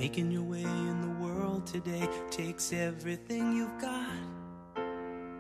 Making your way in the world today takes everything you've got.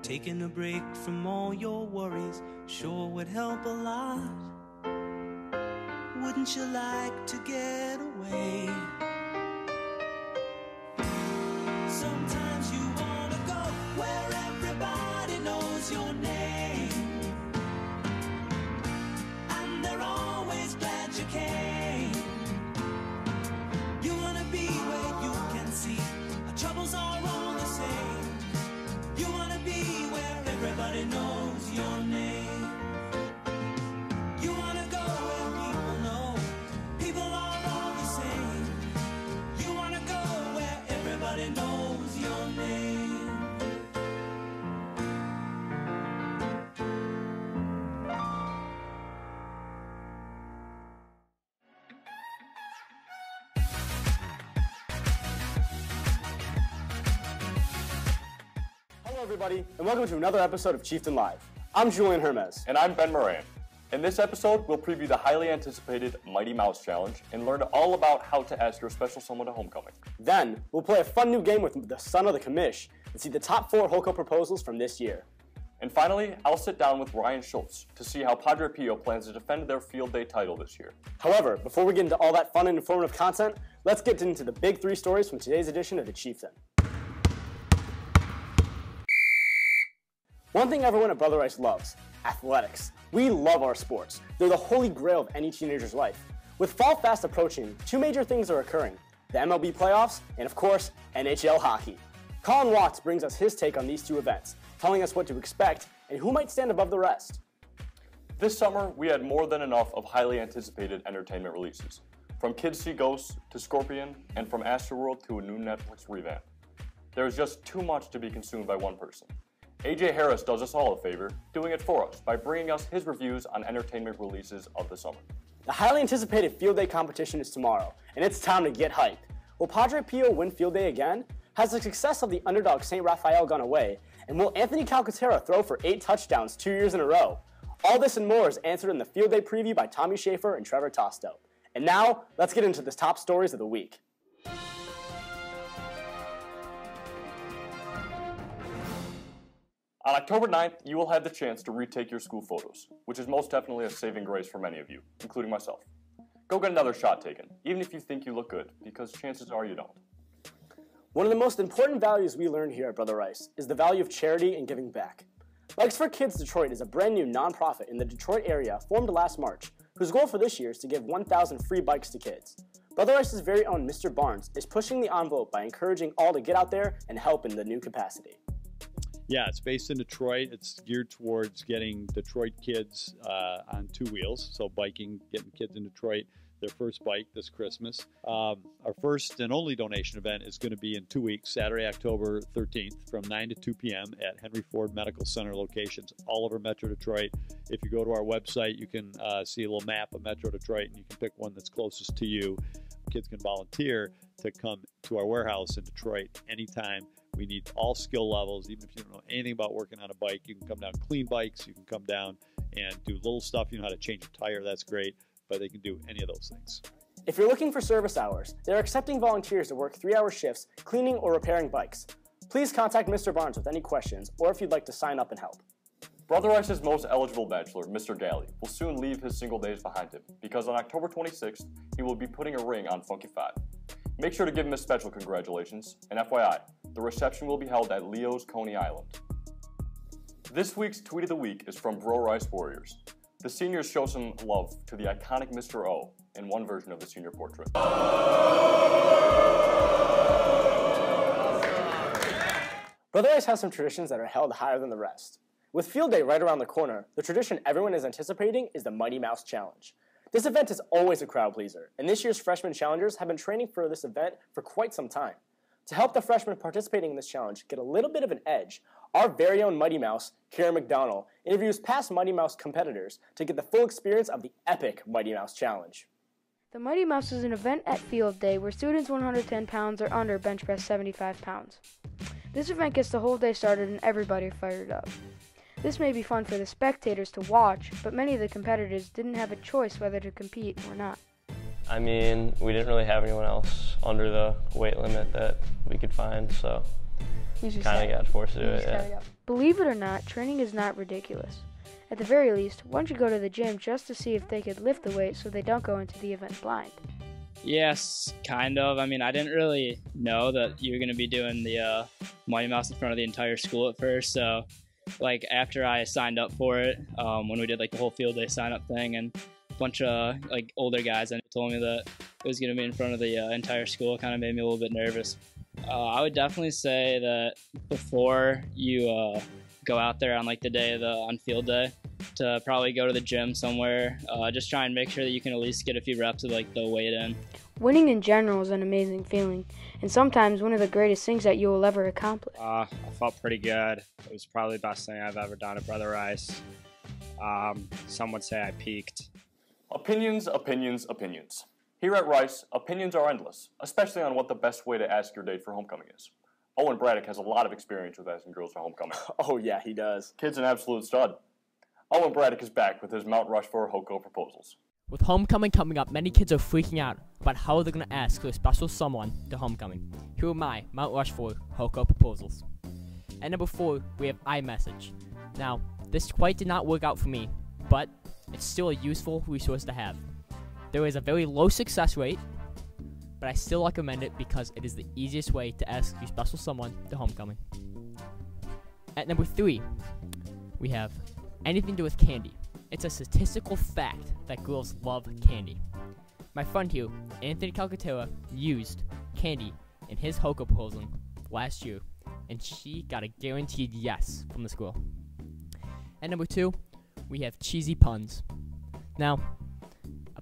Taking a break from all your worries sure would help a lot. Wouldn't you like to get away? Sometimes you wanna go where everybody knows your name, and they're always glad you came. You wanna be where you can see our troubles are all the same. You wanna be where everybody knows your name. You wanna go where people know people are all the same. You wanna go where everybody knows your name. Hello everybody, and welcome to another episode of Chieftain Live. I'm Julian Hermes. And I'm Ben Moran. In this episode, we'll preview the highly anticipated Mighty Mouse Challenge and learn all about how to ask your special someone to homecoming. Then, we'll play a fun new game with the son of the commish and see the top 4 Holco proposals from this year. And finally, I'll sit down with Ryan Schultz to see how Padre Pio plans to defend their field day title this year. However, before we get into all that fun and informative content, let's get into the big 3 stories from today's edition of the Chieftain. One thing everyone at Brother Rice loves: athletics. We love our sports. They're the holy grail of any teenager's life. With fall fast approaching, 2 major things are occurring: the MLB playoffs and, of course, NHL hockey. Colin Watts brings us his take on these 2 events, telling us what to expect and who might stand above the rest. This summer, we had more than enough of highly anticipated entertainment releases. From Kids See Ghosts to Scorpion, and from Astroworld to a new Netflix revamp. There is just too much to be consumed by one person. AJ Harris does us all a favor, doing it for us by bringing us his reviews on entertainment releases of the summer. The highly anticipated Field Day competition is tomorrow, and it's time to get hyped. Will Padre Pio win Field Day again? Has the success of the underdog St. Raphael gone away? And will Anthony Calcaterra throw for 8 touchdowns 2 years in a row? All this and more is answered in the Field Day preview by Tommy Schaefer and Trevor Tosto. And now, let's get into the top stories of the week. On October 9th, you will have the chance to retake your school photos, which is most definitely a saving grace for many of you, including myself. Go get another shot taken, even if you think you look good, because chances are you don't. One of the most important values we learned here at Brother Rice is the value of charity and giving back. Bikes for Kids Detroit is a brand new nonprofit in the Detroit area formed last March, whose goal for this year is to give 1,000 free bikes to kids. Brother Rice's very own Mr. Barnes is pushing the envelope by encouraging all to get out there and help in the new capacity. Yeah, it's based in Detroit. It's geared towards getting Detroit kids on 2 wheels, so biking, getting kids in Detroit their first bike this Christmas. Our first and only donation event is going to be in 2 weeks, Saturday, October 13th, from 9 to 2 p.m. at Henry Ford Medical Center locations all over Metro Detroit. If you go to our website, you can see a little map of Metro Detroit, and you can pick one that's closest to you. Kids can volunteer to come to our warehouse in Detroit anytime. We need all skill levels. Even if you don't know anything about working on a bike, you can come down, clean bikes, you can come down and do little stuff. You know how to change a tire, that's great, but they can do any of those things. If you're looking for service hours, they're accepting volunteers to work 3-hour shifts cleaning or repairing bikes. Please contact Mr. Barnes with any questions or if you'd like to sign up and help. Brother Rice's most eligible bachelor, Mr. Galley, will soon leave his single days behind him, because on October 26th, he will be putting a ring on Funky 5. Make sure to give him a special congratulations, and FYI, the reception will be held at Leo's Coney Island. This week's Tweet of the Week is from Bro Rice Warriors. The seniors show some love to the iconic Mr. O in one version of the senior portrait. Brother Rice has some traditions that are held higher than the rest. With Field Day right around the corner, the tradition everyone is anticipating is the Mighty Mouse Challenge. This event is always a crowd pleaser, and this year's freshman challengers have been training for this event for quite some time. To help the freshmen participating in this challenge get a little bit of an edge, our very own Mighty Mouse, Karen McDonald, interviews past Mighty Mouse competitors to get the full experience of the epic Mighty Mouse Challenge. The Mighty Mouse is an event at Field Day where students 110 pounds or under bench press 75 pounds. This event gets the whole day started and everybody fired up. This may be fun for the spectators to watch, but many of the competitors didn't have a choice whether to compete or not. I mean, we didn't really have anyone else under the weight limit that we could find, so kind of got forced to do it. Yeah. Believe it or not, training is not ridiculous. At the very least, one should go to the gym just to see if they could lift the weight so they don't go into the event blind. Yes, kind of. I mean, I didn't really know that you were going to be doing the Mighty Mouse in front of the entire school at first. So, like, after I signed up for it, when we did, like, the whole field day sign-up thing, and a bunch of, like, older guys told me that it was going to be in front of the entire school, it kind of made me a little bit nervous. I would definitely say that before you go out there on, like, the day of on field day, to probably go to the gym somewhere, just try and make sure that you can at least get a few reps of, like, the weight in. Winning in general is an amazing feeling, and sometimes one of the greatest things that you will ever accomplish. I felt pretty good. It was probably the best thing I've ever done at Brother Rice. Some would say I peaked. Opinions, opinions, opinions. Here at Rice, opinions are endless, especially on what the best way to ask your date for homecoming is. Owain Braddock has a lot of experience with asking girls for homecoming. Oh yeah, he does. Kid's an absolute stud. Owain Braddock is back with his Mount Rushmore HOCO proposals. With homecoming coming up, many kids are freaking out about how they're going to ask their special someone to homecoming. Here are my Mount Rushmore HOCO proposals. At number 4, we have iMessage. Now, this quite did not work out for me, but it's still a useful resource to have. There is a very low success rate, but I still recommend it because it is the easiest way to ask your special someone to homecoming. At number 3, we have anything to do with candy. It's a statistical fact that girls love candy. My friend here, Anthony Calcaterra, used candy in his HOCO proposal last year, and she got a guaranteed yes from the school. At number 2, we have cheesy puns. Now,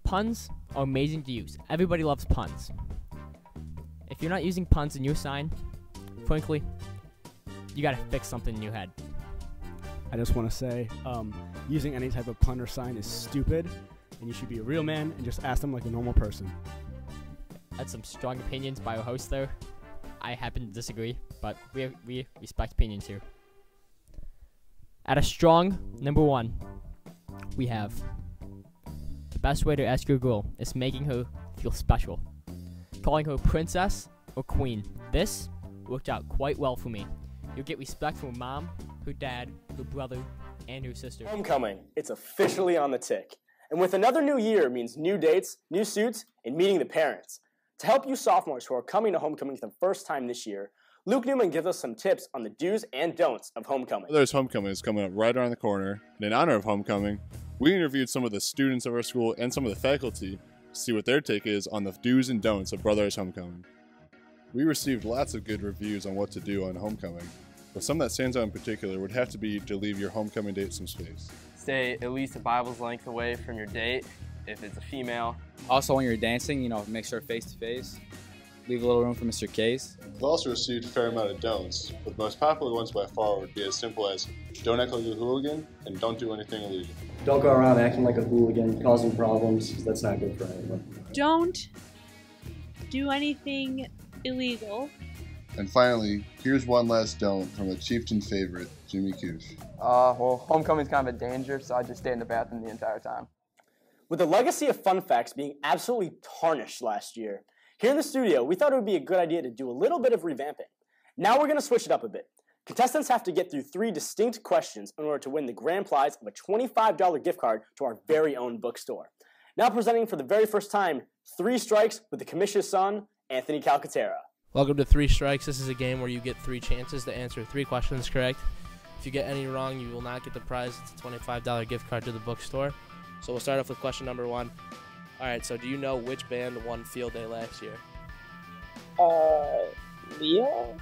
puns are amazing to use. Everybody loves puns. If you're not using puns in your sign, frankly, you gotta fix something in your head. I just want to say, using any type of pun or sign is stupid, and you should be a real man and just ask them like a normal person. That's some strong opinions by our host there. I happen to disagree, but we respect opinions here. At a strong number 1, we have the best way to ask your girl is making her feel special. Calling her princess or queen. This worked out quite well for me. You'll get respect from her mom, her dad, her brother, and her sister. Homecoming, it's officially on the tick. And with another new year means new dates, new suits, and meeting the parents. To help you sophomores who are coming to homecoming for the first time this year, Luke Newman gives us some tips on the do's and don'ts of homecoming. There's homecoming is coming up right around the corner, and in honor of homecoming, we interviewed some of the students of our school and some of the faculty to see what their take is on the do's and don'ts of Brother Rice homecoming. We received lots of good reviews on what to do on homecoming, but some that stands out in particular would have to be to leave your homecoming date some space. Stay at least a Bible's length away from your date if it's a female. Also, when you're dancing, make sure face to face. Leave a little room for Mr. Case. We've also received a fair amount of don'ts, but the most popular ones by far would be as simple as don't act like a hooligan and don't do anything illegal. Don't go around acting like a hooligan, causing problems, because that's not good for anyone. Don't do anything illegal. And finally, here's one last don't from a Chieftain favorite, Jimmy Coosh. Well, homecoming's kind of a danger, so I just stay in the bathroom the entire time. With the legacy of fun facts being absolutely tarnished last year, here in the studio, we thought it would be a good idea to do a little bit of revamping. Now we're going to switch it up a bit. Contestants have to get through 3 distinct questions in order to win the grand prize of a $25 gift card to our very own bookstore. Now presenting for the very first time, 3 Strikes with the Commissioner's son, Anthony Calcaterra. Welcome to 3 Strikes. This is a game where you get 3 chances to answer 3 questions correct. If you get any wrong, you will not get the prize. It's a $25 gift card to the bookstore. So we'll start off with question number 1. All right, so do you know which band won field day last year? Leo?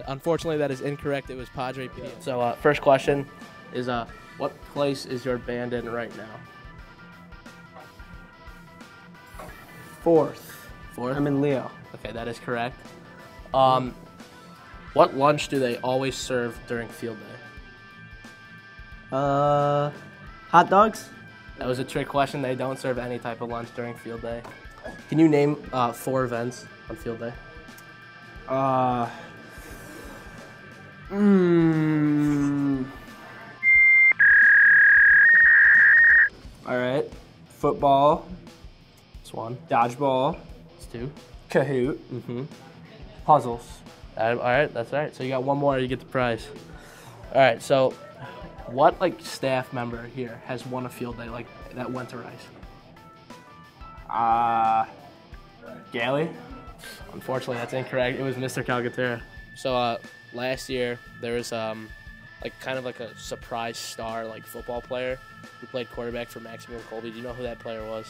Unfortunately, that is incorrect. It was Padre Pio. So first question is, what place is your band in right now? 4th. 4th? I'm in Leo. Okay, that is correct. What lunch do they always serve during field day? Hot dogs? That was a trick question. They don't serve any type of lunch during field day. Can you name 4 events on field day? All right. Football, That's 1. Dodgeball. That's 2. Kahoot. Mm-hmm. Puzzles. All right, that's all right. So you got 1 more, you get the prize. All right, so what like staff member here has won a field day like that went to Rice? Galley. Unfortunately, that's incorrect. It was Mr. Calcaterra. So last year there was like kind of like a surprise star like football player who played quarterback for Maximum Colby. Do you know who that player was?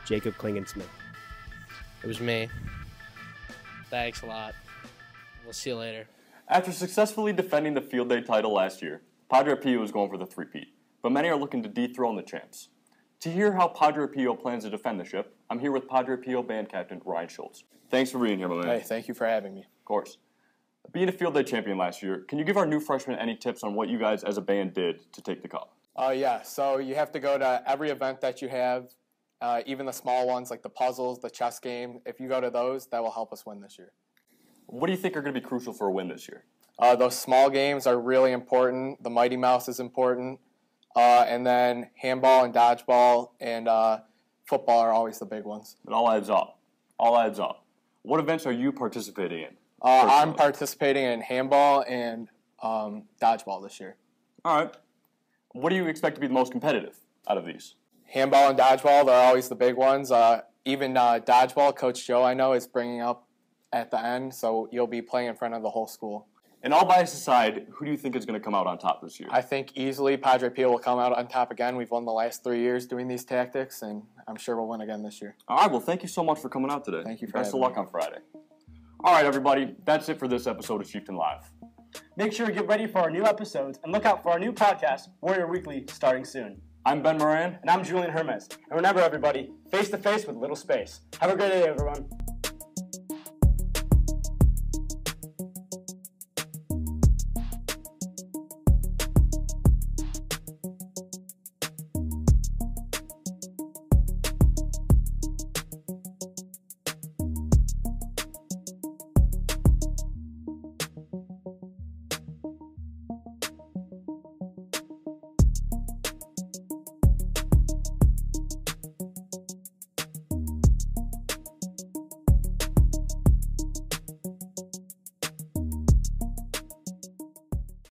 Jacob Klingensmith. It was me. Thanks a lot. We'll see you later. After successfully defending the field day title last year, Padre Pio is going for the three-peat, but many are looking to dethrone the champs. To hear how Padre Pio plans to defend the ship, I'm here with Padre Pio band captain Ryan Schultz. Thanks for being here, my man. Hey, thank you for having me. Of course. Being a field day champion last year, can you give our new freshmen any tips on what you guys as a band did to take the cup? Yeah, so you have to go to every event that you have, even the small ones like the puzzles, the chess game. If you go to those, that will help us win this year. What do you think are going to be crucial for a win this year? Those small games are really important. The Mighty Mouse is important. And then handball and dodgeball and football are always the big ones. It all adds up. All adds up. What events are you participating in? I'm participating in handball and dodgeball this year. All right. What do you expect to be the most competitive out of these? Handball and dodgeball, they're always the big ones. Even dodgeball, Coach Joe, I know, is bringing up at the end, so you'll be playing in front of the whole school. And all bias aside, who do you think is going to come out on top this year? I think easily Padre Pio will come out on top again. We've won the last 3 years doing these tactics, and I'm sure we'll win again this year. All right, well, thank you so much for coming out today. Thank you for Best of having luck me. on Friday. All right, everybody, that's it for this episode of Chieftain Live. Make sure to get ready for our new episodes and look out for our new podcast, Warrior Weekly, starting soon. I'm Ben Moran. And I'm Julian Hermes. And remember, everybody, face to face with little space. Have a great day, everyone.